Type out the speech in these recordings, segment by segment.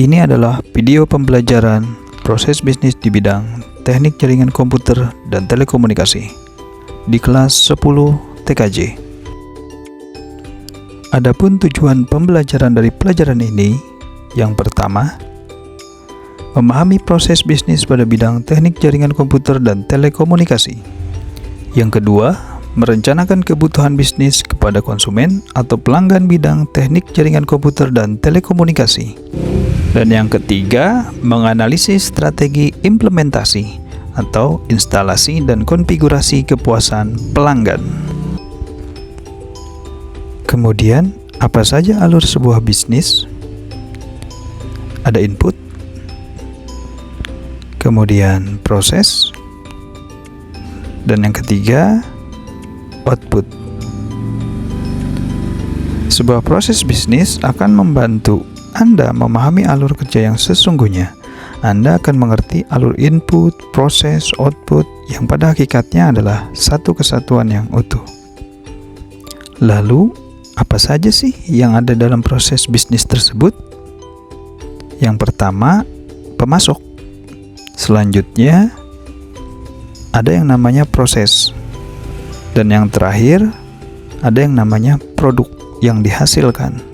Ini adalah video pembelajaran proses bisnis di bidang teknik jaringan komputer dan telekomunikasi di kelas 10 TKJ. Adapun tujuan pembelajaran dari pelajaran ini, yang pertama, memahami proses bisnis pada bidang teknik jaringan komputer dan telekomunikasi. Yang kedua, merencanakan kebutuhan bisnis kepada konsumen atau pelanggan bidang teknik jaringan komputer dan telekomunikasi. Dan yang ketiga, menganalisis strategi implementasi atau instalasi dan konfigurasi kepuasan pelanggan. Kemudian, apa saja alur sebuah bisnis? Ada input, kemudian proses, dan yang ketiga, output. Sebuah proses bisnis akan membantu Anda memahami alur kerja yang sesungguhnya. Anda akan mengerti alur input, proses, output yang pada hakikatnya adalah satu kesatuan yang utuh. Lalu, apa saja sih yang ada dalam proses bisnis tersebut? Yang pertama, pemasok. Selanjutnya, ada yang namanya proses. Dan yang terakhir, ada yang namanya produk yang dihasilkan.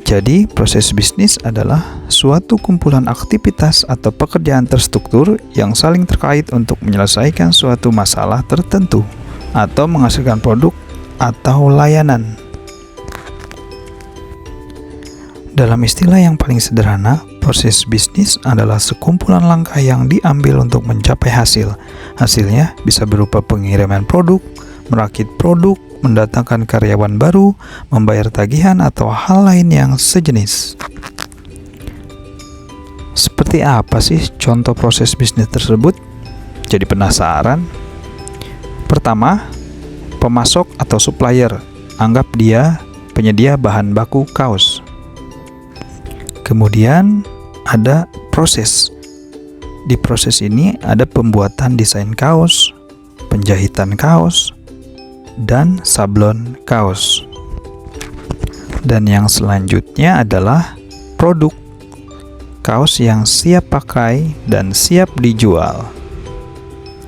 Jadi, proses bisnis adalah suatu kumpulan aktivitas atau pekerjaan terstruktur yang saling terkait untuk menyelesaikan suatu masalah tertentu atau menghasilkan produk atau layanan. Dalam istilah yang paling sederhana, proses bisnis adalah sekumpulan langkah yang diambil untuk mencapai hasil. Hasilnya bisa berupa pengiriman produk, merakit produk, mendatangkan karyawan baru, membayar tagihan, atau hal lain yang sejenis. Seperti apa sih contoh proses bisnis tersebut? Jadi penasaran? Pertama, pemasok atau supplier. Anggap dia penyedia bahan baku kaos. Kemudian ada proses. Di proses ini ada pembuatan desain kaos, penjahitan kaos, dan sablon kaos. Dan yang selanjutnya adalah produk. Kaos yang siap pakai dan siap dijual.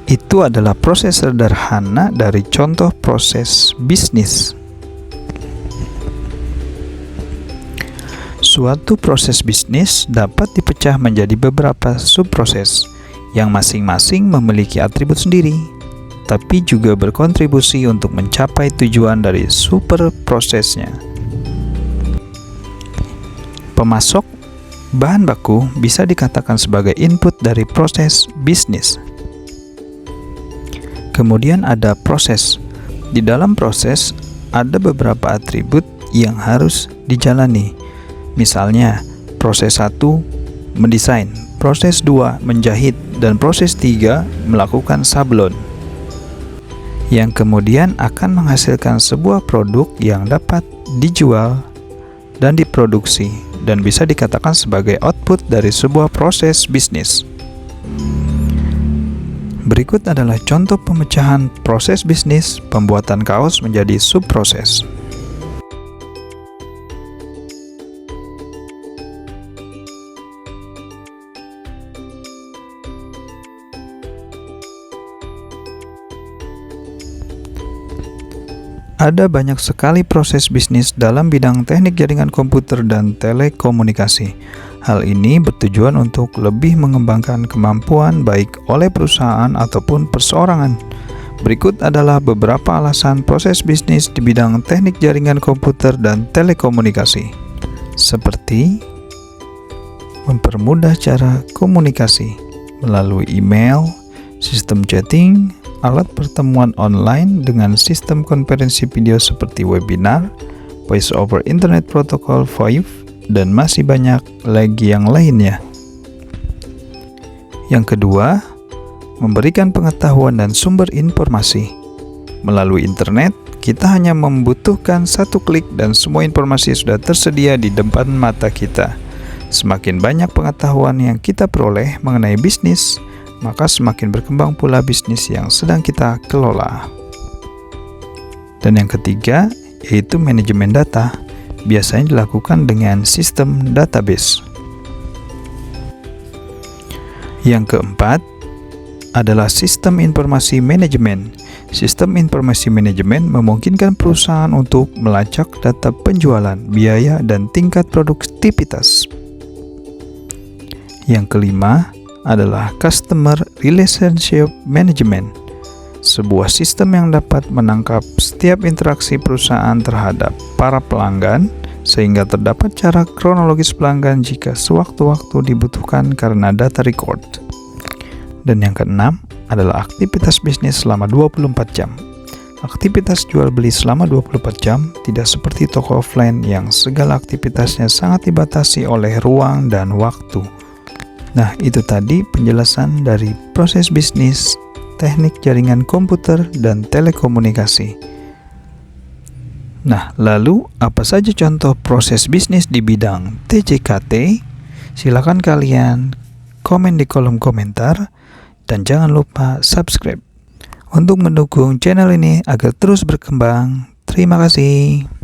Itu adalah proses sederhana dari contoh proses bisnis. Suatu proses bisnis dapat dipecah menjadi beberapa subproses yang masing-masing memiliki atribut sendiri, tapi juga berkontribusi untuk mencapai tujuan dari super prosesnya. Pemasok bahan baku bisa dikatakan sebagai input dari proses bisnis. Kemudian ada proses. Di dalam proses ada beberapa atribut yang harus dijalani. Misalnya, proses 1 mendesain, proses 2 menjahit, dan proses 3 melakukan sablon, yang kemudian akan menghasilkan sebuah produk yang dapat dijual dan diproduksi dan bisa dikatakan sebagai output dari sebuah proses bisnis. Berikut adalah contoh pemecahan proses bisnis pembuatan kaos menjadi subproses. Ada banyak sekali proses bisnis dalam bidang teknik jaringan komputer dan telekomunikasi. Hal ini bertujuan untuk lebih mengembangkan kemampuan baik oleh perusahaan ataupun perseorangan. Berikut adalah beberapa alasan proses bisnis di bidang teknik jaringan komputer dan telekomunikasi. Seperti mempermudah cara komunikasi melalui email, sistem chatting, alat pertemuan online dengan sistem konferensi video seperti webinar, voice over internet protocol VoIP, dan masih banyak lagi yang lainnya. Yang kedua, memberikan pengetahuan dan sumber informasi. Melalui internet, kita hanya membutuhkan satu klik dan semua informasi sudah tersedia di depan mata kita. Semakin banyak pengetahuan yang kita peroleh mengenai bisnis, maka semakin berkembang pula bisnis yang sedang kita kelola. Dan yang ketiga, yaitu manajemen data. biasanya dilakukan dengan sistem database. Yang keempat adalah sistem informasi manajemen. Sistem informasi manajemen memungkinkan perusahaan untuk melacak data penjualan, biaya, dan tingkat produktivitas. Yang kelima adalah Customer Relationship Management, sebuah sistem yang dapat menangkap setiap interaksi perusahaan terhadap para pelanggan, sehingga terdapat cara kronologis pelanggan jika sewaktu-waktu dibutuhkan karena data record. Dan yang keenam adalah aktivitas bisnis selama 24 jam. Aktivitas jual beli selama 24 jam tidak seperti toko offline yang segala aktivitasnya sangat dibatasi oleh ruang dan waktu. Nah, itu tadi penjelasan dari proses bisnis, teknik jaringan komputer, dan telekomunikasi. Nah, lalu apa saja contoh proses bisnis di bidang TJKT? Silakan kalian komen di kolom komentar. Dan jangan lupa subscribe untuk mendukung channel ini agar terus berkembang. Terima kasih.